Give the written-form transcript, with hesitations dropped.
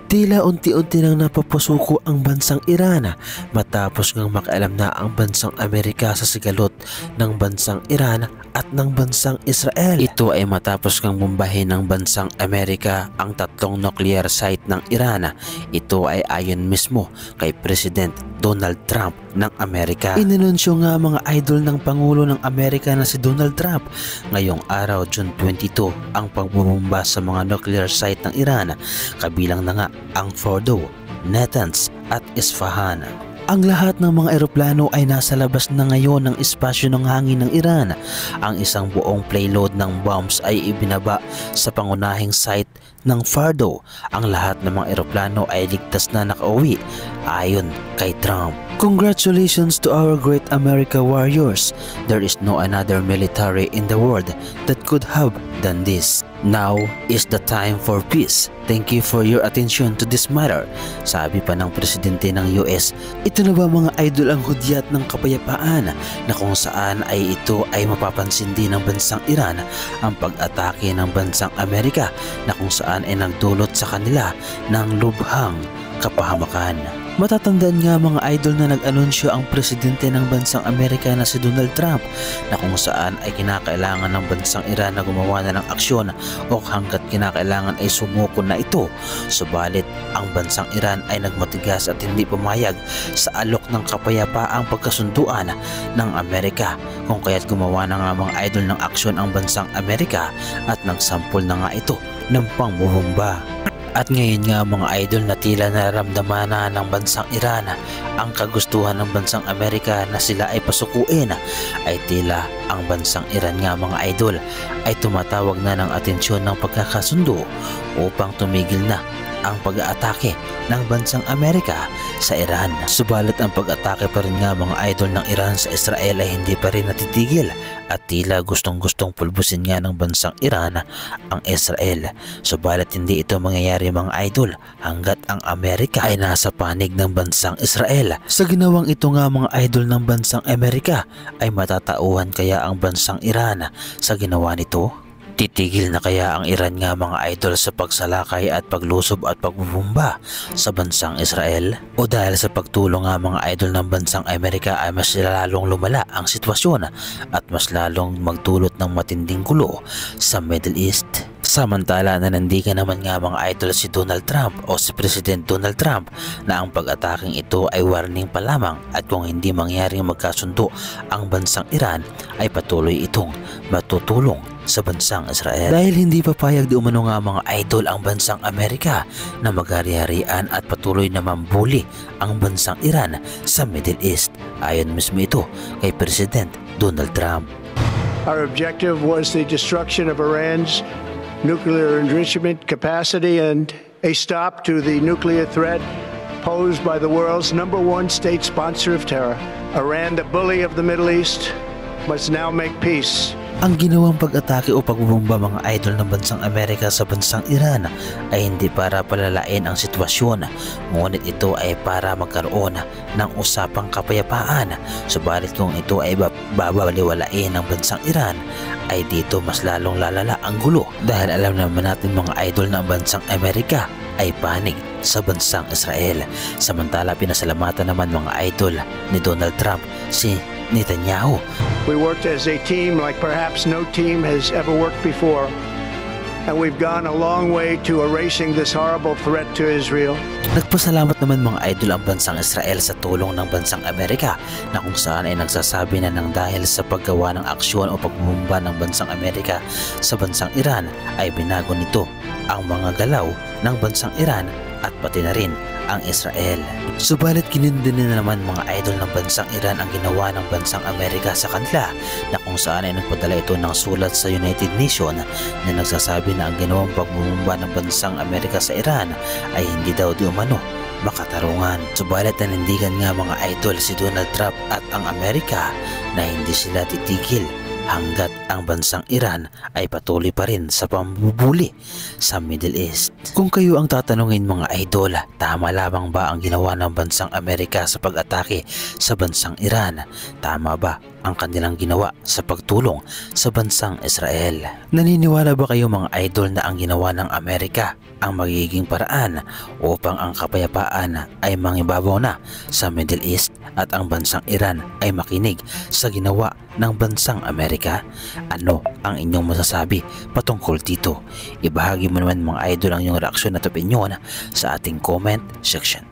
Tila unti-unti nang napapasuko ang bansang Iran matapos ngang makialam na ang bansang Amerika sa sigalot ng bansang Iran at ng bansang Israel. Ito ay matapos ngang bombahin ng bansang Amerika ang tatlong nuclear site ng Iran. Ito ay ayon mismo kay President Donald Trump ng Amerika. Inanunsyo nga mga idol ng Pangulo ng Amerika na si Donald Trump ngayong araw June 22 ang pagbubomba sa mga nuclear site ng Iran, kabilang na nga ang Fordow, Natanz at Isfahan. Ang lahat ng mga eroplano ay nasa labas na ngayon ng espasyo ng hangin ng Iran. Ang isang buong payload ng bombs ay ibinaba sa pangunahing site ng Fordow. Ang lahat ng mga eroplano ay ligtas na nakauwi ayon kay Trump. Congratulations to our great America warriors. There is no another military in the world that could have done this. Now is the time for peace. Thank you for your attention to this matter. Sabi pa ng presidente ng US, ito na ba mga idol ang hudyat ng kapayapaan na kung saan ay ito ay mapapansin din ng bansang Iran ang pag-atake ng bansang Amerika na kung saan ay nagdulot sa kanila ng lubhang kapahamakan. Matatandaan nga mga idol na nag-anunsyo ang presidente ng bansang Amerika na si Donald Trump na kung saan ay kinakailangan ng bansang Iran na gumawa na ng aksyon o hanggat kinakailangan ay sumuko na ito. Subalit ang bansang Iran ay nagmatigas at hindi pumayag sa alok ng kapayapaang pagkasunduan ng Amerika, kung kaya't gumawa na nga mga idol ng aksyon ang bansang Amerika at nagsampol na nga ito ng pangbubomba. At ngayon nga mga idol na tila nararamdaman na ng bansang Iran ang kagustuhan ng bansang Amerika na sila ay pasukuin, ay tila ang bansang Iran nga mga idol ay tumatawag na ng atensyon ng pagkakasundo upang tumigil na ang pag-aatake ng bansang Amerika sa Iran. Subalit ang pag-atake pa rin nga mga idol ng Iran sa Israel ay hindi pa rin natitigil at tila gustong-gustong pulbusin nga ng bansang Iran ang Israel. Subalit hindi ito mangyayari mga idol hanggat ang Amerika ay nasa panig ng bansang Israel. Sa ginawang ito nga mga idol ng bansang Amerika ay matatauhan kaya ang bansang Iran sa ginawa nito? Titigil na kaya ang Iran nga mga idol sa pagsalakay at paglusob at pagbubomba sa bansang Israel? O dahil sa pagtulong nga mga idol ng bansang Amerika ay mas lalong lumala ang sitwasyon at mas lalong magdulot ng matinding gulo sa Middle East? Samantala nanindigan naman nga mga idol si Donald Trump o si President Donald Trump na ang pag-ataking ito ay warning pa lamang at kung hindi mangyaring magkasundo ang bansang Iran ay patuloy itong matutulong sa bansang Israel. Dahil hindi papayag di umano nga mga idol ang bansang Amerika na mag-ari-arian at patuloy na mambuli ang bansang Iran sa Middle East. Ayon mismo ito kay President Donald Trump. Our objective was the destruction of Iran's nuclear enrichment capacity and a stop to the nuclear threat posed by the world's #1 state sponsor of terror. Iran, the bully of the Middle East, must now make peace. Ang ginawang pag-atake o pagbubomba mga idol ng bansang Amerika sa bansang Iran ay hindi para palalain ang sitwasyon, ngunit ito ay para magkaroon ng usapang kapayapaan. Subalit kung ito ay babaliwalain ng bansang Iran ay dito mas lalong lalala ang gulo, dahil alam naman natin mga idol na ang bansang Amerika ay panig sa bansang Israel. Samantala pinasalamatan naman mga idol ni Donald Trump si Netanyahu. We worked as a team like perhaps no team has ever worked before, and we've gone a long way to erasing this horrible threat to Israel. Nagpasalamat naman mga idol ang bansang Israel sa tulong ng bansang Amerika na kung saan ay nagsasabi na ng dahil sa paggawa ng aksyon o pagbumba ng bansang Amerika sa bansang Iran ay binago nito ang mga galaw ng bansang Iran at pati na rin ang Israel. Subalit kinindin na naman mga idol ng bansang Iran ang ginawa ng bansang Amerika sa kanila na kung saan ay nagpadala ito ng sulat sa United Nations na nagsasabi na ang ginawang pagbumba ng bansang Amerika sa Iran ay hindi daw di umano makatarungan. Subalit nanindigan nga mga idol si Donald Trump at ang Amerika na hindi sila titigil hanggat ang bansang Iran ay patuloy pa rin sa pambubuli sa Middle East. Kung kayo ang tatanungin mga idol, tama lamang ba ang ginawa ng bansang Amerika sa pag-atake sa bansang Iran? Tama ba ang kanilang ginawa sa pagtulong sa bansang Israel. Naniniwala ba kayo mga idol na ang ginawa ng Amerika ang magiging paraan upang ang kapayapaan ay mangibabaw na sa Middle East at ang bansang Iran ay makinig sa ginawa ng bansang Amerika? Ano ang inyong masasabi patungkol dito? Ibahagi mo naman mga idol ang inyong reaksyon at opinyon sa ating comment section.